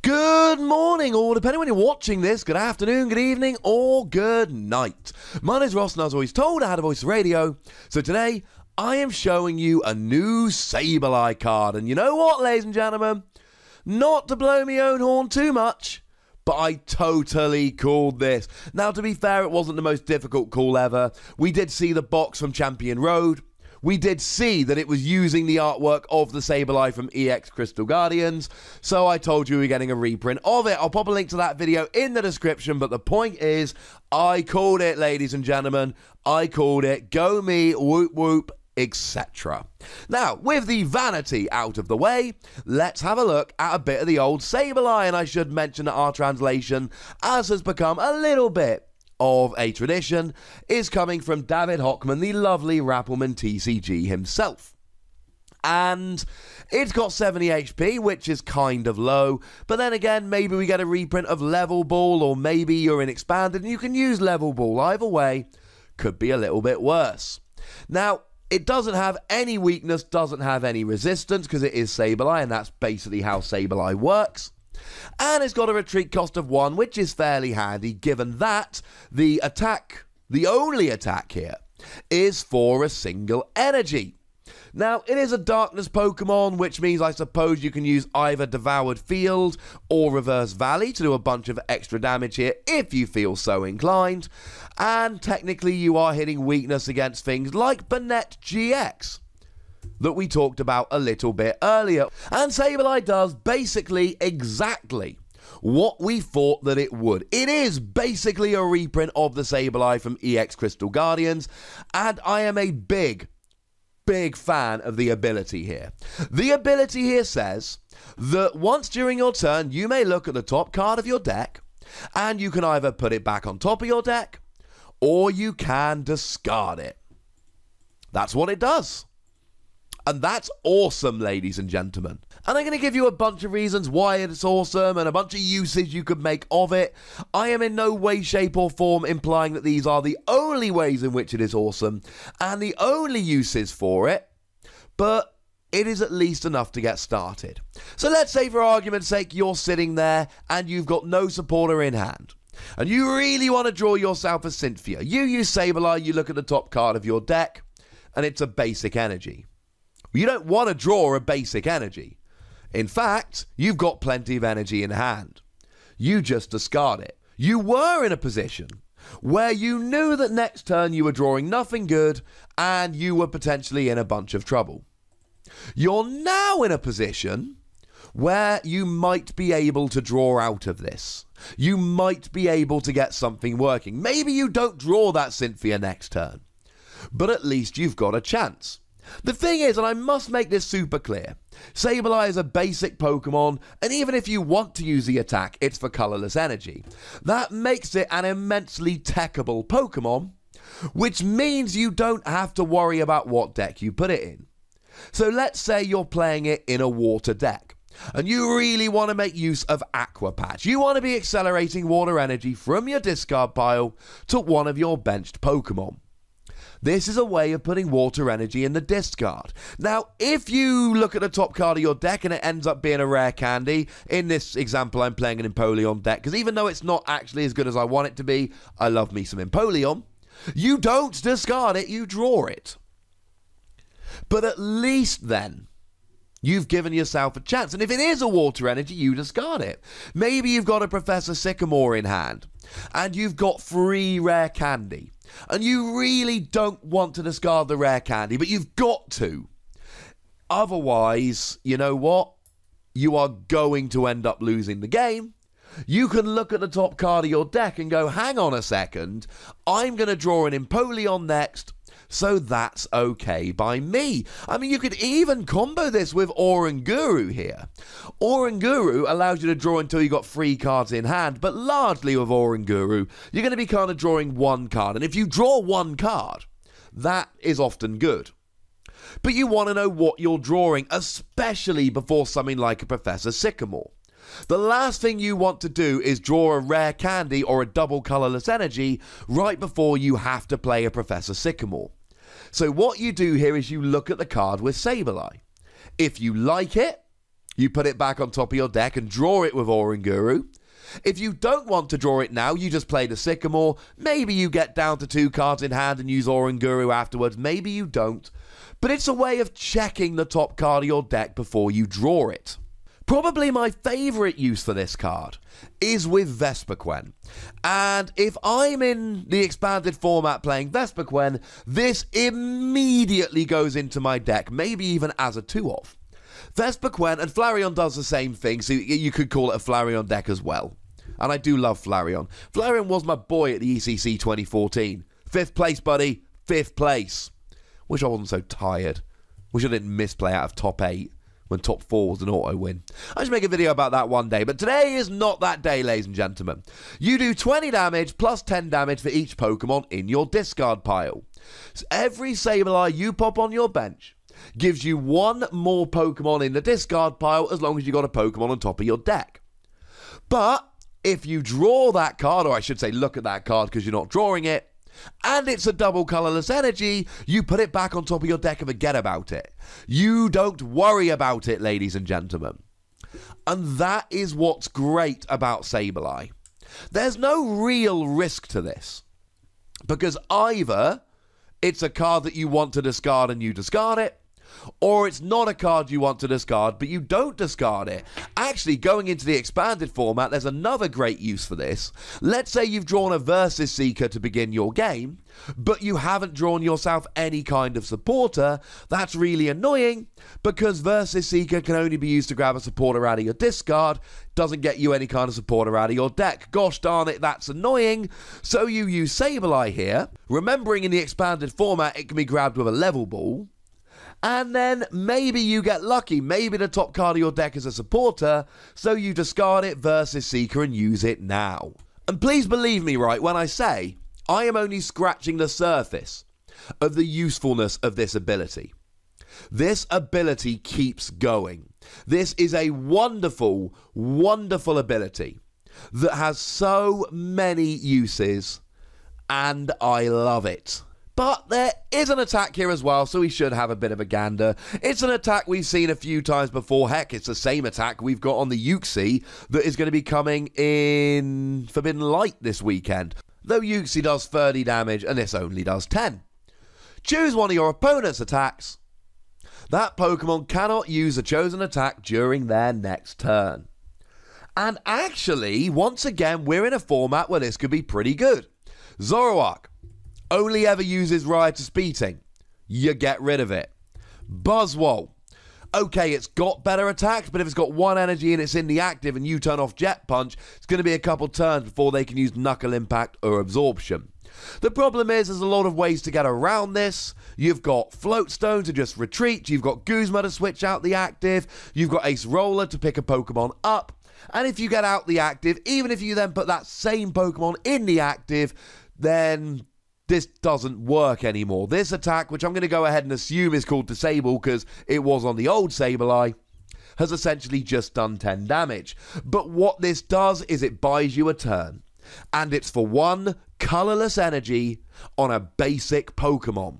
Good morning, or depending when you're watching this, good afternoon, good evening, or good night. My name is Ross, and I was always told I had a voice radio. So today, I am showing you a new Sableye card. And you know what, ladies and gentlemen? Not to blow my own horn too much, but I totally called this. Now, to be fair, it wasn't the most difficult call ever. We did see the box from Champion Road. We did see that it was using the artwork of the Sableye from EX Crystal Guardians, so I told you we were getting a reprint of it. I'll pop a link to that video in the description, but the point is, I called it, ladies and gentlemen. I called it. Go me, whoop whoop, etc. Now, with the vanity out of the way, let's have a look at a bit of the old Sableye, and I should mention that our translation, as has become a little bit of a tradition, is coming from David Hochmann, the lovely RappelmannTCG himself. And it's got 70 HP, which is kind of low, but then again, maybe we get a reprint of Level Ball, or maybe you're in Expanded and you can use Level Ball. Either way, could be a little bit worse. Now, it doesn't have any weakness, doesn't have any resistance, because it is Sableye, and that's basically how Sableye works. And it's got a retreat cost of 1, which is fairly handy, given that the attack, the only attack here, is for a single energy. Now, it is a darkness Pokemon, which means I suppose you can use either Devoured Field or Reverse Valley to do a bunch of extra damage here if you feel so inclined. And technically you are hitting weakness against things like Banette GX that we talked about a little bit earlier. And Sableye does basically exactly what we thought that it would. It is basically a reprint of the Sableye from EX Crystal Guardians, and I am a big fan of the ability here. The ability here says that once during your turn, you may look at the top card of your deck, and you can either put it back on top of your deck, or you can discard it. That's what it does. And that's awesome, ladies and gentlemen. And I'm going to give you a bunch of reasons why it's awesome and a bunch of uses you could make of it. I am in no way, shape or form implying that these are the only ways in which it is awesome and the only uses for it, but it is at least enough to get started. So let's say, for argument's sake, you're sitting there and you've got no supporter in hand, and you really want to draw yourself a Cynthia. You use Sableye, you look at the top card of your deck, and it's a basic energy. You don't want to draw a basic energy. In fact, you've got plenty of energy in hand. You just discard it. You were in a position where you knew that next turn you were drawing nothing good and you were potentially in a bunch of trouble. You're now in a position where you might be able to draw out of this. You might be able to get something working. Maybe you don't draw that Cynthia next turn, but at least you've got a chance. The thing is, and I must make this super clear, Sableye is a basic Pokemon, and even if you want to use the attack, it's for colorless energy. That makes it an immensely techable Pokemon, which means you don't have to worry about what deck you put it in. So let's say you're playing it in a water deck, and you really want to make use of Aqua Patch. You want to be accelerating water energy from your discard pile to one of your benched Pokemon. This is a way of putting water energy in the discard. Now, if you look at the top card of your deck and it ends up being a rare candy, in this example I'm playing an Empoleon deck, because even though it's not actually as good as I want it to be, I love me some Empoleon, you don't discard it, you draw it. But at least then, you've given yourself a chance. And if it is a water energy, you discard it. Maybe you've got a Professor Sycamore in hand, and you've got 3 rare candy, and you really don't want to discard the rare candy, but you've got to. Otherwise, you know what? You are going to end up losing the game. You can look at the top card of your deck and go, hang on a second, I'm going to draw an Empoleon next, so that's okay by me. I mean, you could even combo this with Oranguru here. Oranguru allows you to draw until you've got 3 cards in hand, but largely with Oranguru, you're going to be kind of drawing 1 card. And if you draw 1 card, that is often good. But you want to know what you're drawing, especially before something like a Professor Sycamore. The last thing you want to do is draw a rare candy or a double colorless energy right before you have to play a Professor Sycamore. So what you do here is you look at the card with Sableye. If you like it, you put it back on top of your deck and draw it with Oranguru. If you don't want to draw it now, you just play the Sycamore. Maybe you get down to 2 cards in hand and use Oranguru afterwards. Maybe you don't. But it's a way of checking the top card of your deck before you draw it. Probably my favourite use for this card is with Vespiquen. And if I'm in the expanded format playing Vespiquen, this immediately goes into my deck, maybe even as a 2-of. Vespiquen, and Flareon does the same thing, so you could call it a Flareon deck as well. And I do love Flareon. Flareon was my boy at the ECC 2014. 5th place, buddy. 5th place. Wish I wasn't so tired. Wish I didn't misplay out of top 8. When top 4 was an auto win. I should make a video about that one day, but today is not that day, ladies and gentlemen. You do 20 damage plus 10 damage for each Pokemon in your discard pile. So every Sableye you pop on your bench gives you 1 more Pokemon in the discard pile as long as you got a Pokemon on top of your deck. But if you draw that card, or I should say look at that card because you're not drawing it, and it's a double colorless energy, you put it back on top of your deck and forget about it. You don't worry about it, ladies and gentlemen. And that is what's great about Sableye. There's no real risk to this, because either it's a card that you want to discard and you discard it, or it's not a card you want to discard, but you don't discard it. Actually, going into the expanded format, there's another great use for this. Let's say you've drawn a Versus Seeker to begin your game, but you haven't drawn yourself any kind of supporter. That's really annoying, because Versus Seeker can only be used to grab a supporter out of your discard. Doesn't get you any kind of supporter out of your deck. Gosh darn it, that's annoying. So you use Sableye here. Remembering in the expanded format, it can be grabbed with a level ball. And then maybe you get lucky. Maybe the top card of your deck is a supporter, so you discard it Versus Seeker and use it now. And please believe me, right, when I say I am only scratching the surface of the usefulness of this ability. This ability keeps going. This is a wonderful, wonderful ability that has so many uses, and I love it. But there is an attack here as well, so we should have a bit of a gander. It's an attack we've seen a few times before. Heck, it's the same attack we've got on the Uxie that is going to be coming in Forbidden Light this weekend. Though Uxie does 30 damage and this only does 10. Choose one of your opponent's attacks. That Pokemon cannot use a chosen attack during their next turn. And actually, once again, we're in a format where this could be pretty good. Zoroark only ever uses Riotous Beating. You get rid of it. Buzzwole. Okay, it's got better attacks, but if it's got 1 energy and it's in the active and you turn off Jet Punch, it's going to be a couple turns before they can use Knuckle Impact or Absorption. The problem is there's a lot of ways to get around this. You've got Floatstone to just retreat. You've got Guzma to switch out the active. You've got Ace Roller to pick a Pokemon up. And if you get out the active, even if you then put that same Pokemon in the active, then this doesn't work anymore. This attack, which I'm going to go ahead and assume is called Disable because it was on the old Sableye, has essentially just done 10 damage. But what this does is it buys you a turn. And it's for 1 colorless energy on a basic Pokemon,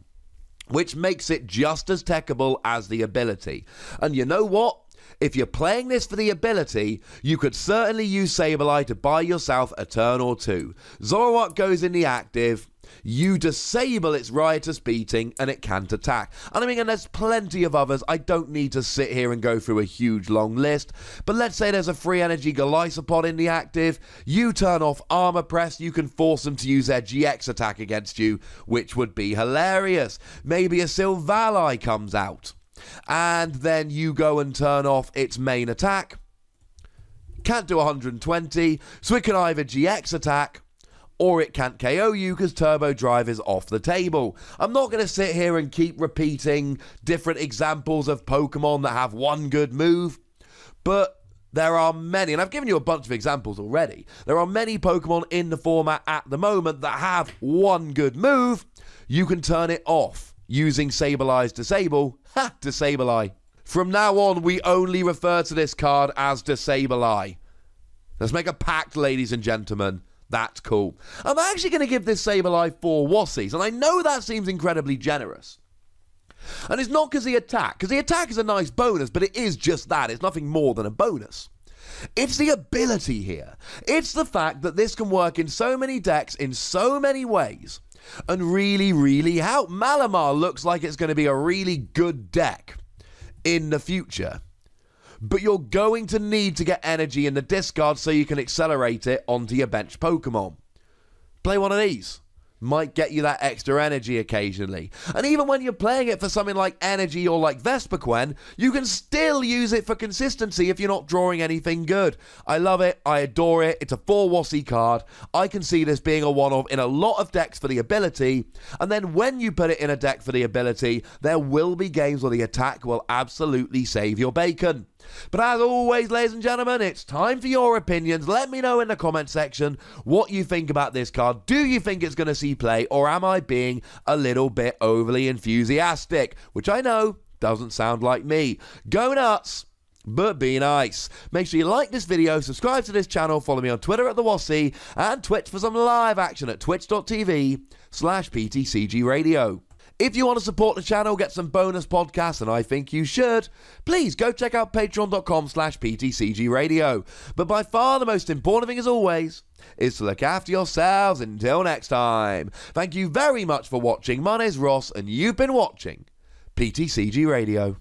which makes it just as techable as the ability. And you know what? If you're playing this for the ability, you could certainly use Sableye to buy yourself a turn or 2. Zoroark goes in the active, you disable its Riotous Beating, and it can't attack. And I mean, and there's plenty of others. I don't need to sit here and go through a huge long list, but let's say there's a free energy Golisopod in the active, you turn off Armor Press, you can force them to use their GX attack against you, which would be hilarious. Maybe a Silvally comes out, and then you go and turn off its main attack. Can't do 120, so it can either GX attack, or it can't KO you because Turbo Drive is off the table. I'm not going to sit here and keep repeating different examples of Pokemon that have 1 good move, but there are many, and I've given you a bunch of examples already. There are many Pokemon in the format at the moment that have 1 good move. You can turn it off using Sableye's Disable. Ha! Disableeye. From now on, we only refer to this card as Disableeye. Let's make a pact, ladies and gentlemen. That's cool. I'm actually going to give this Sableye 4 Wassies, and I know that seems incredibly generous. And it's not because the attack is a nice bonus, but it is just that. It's nothing more than a bonus. It's the ability here. It's the fact that this can work in so many decks in so many ways and really, really help. Malamar looks like it's going to be a really good deck in the future. But you're going to need to get energy in the discard so you can accelerate it onto your bench Pokemon. Play one of these. Might get you that extra energy occasionally. And even when you're playing it for something like Energy or like Vespiquen, you can still use it for consistency if you're not drawing anything good. I love it. I adore it. It's a 4 WOSY card. I can see this being a one-off in a lot of decks for the ability. And then when you put it in a deck for the ability, there will be games where the attack will absolutely save your bacon. But as always, ladies and gentlemen, it's time for your opinions. Let me know in the comment section what you think about this card. Do you think it's going to see play, or am I being a little bit overly enthusiastic? Which I know doesn't sound like me. Go nuts, but be nice. Make sure you like this video, subscribe to this channel, follow me on Twitter at @TheWossy, and Twitch for some live action at twitch.tv/PTCGRadio. If you want to support the channel, get some bonus podcasts, and I think you should, please go check out patreon.com/PTCGRadio. But by far the most important thing, as always, is to look after yourselves. Until next time. Thank you very much for watching. My name's Ross, and you've been watching PTCG Radio.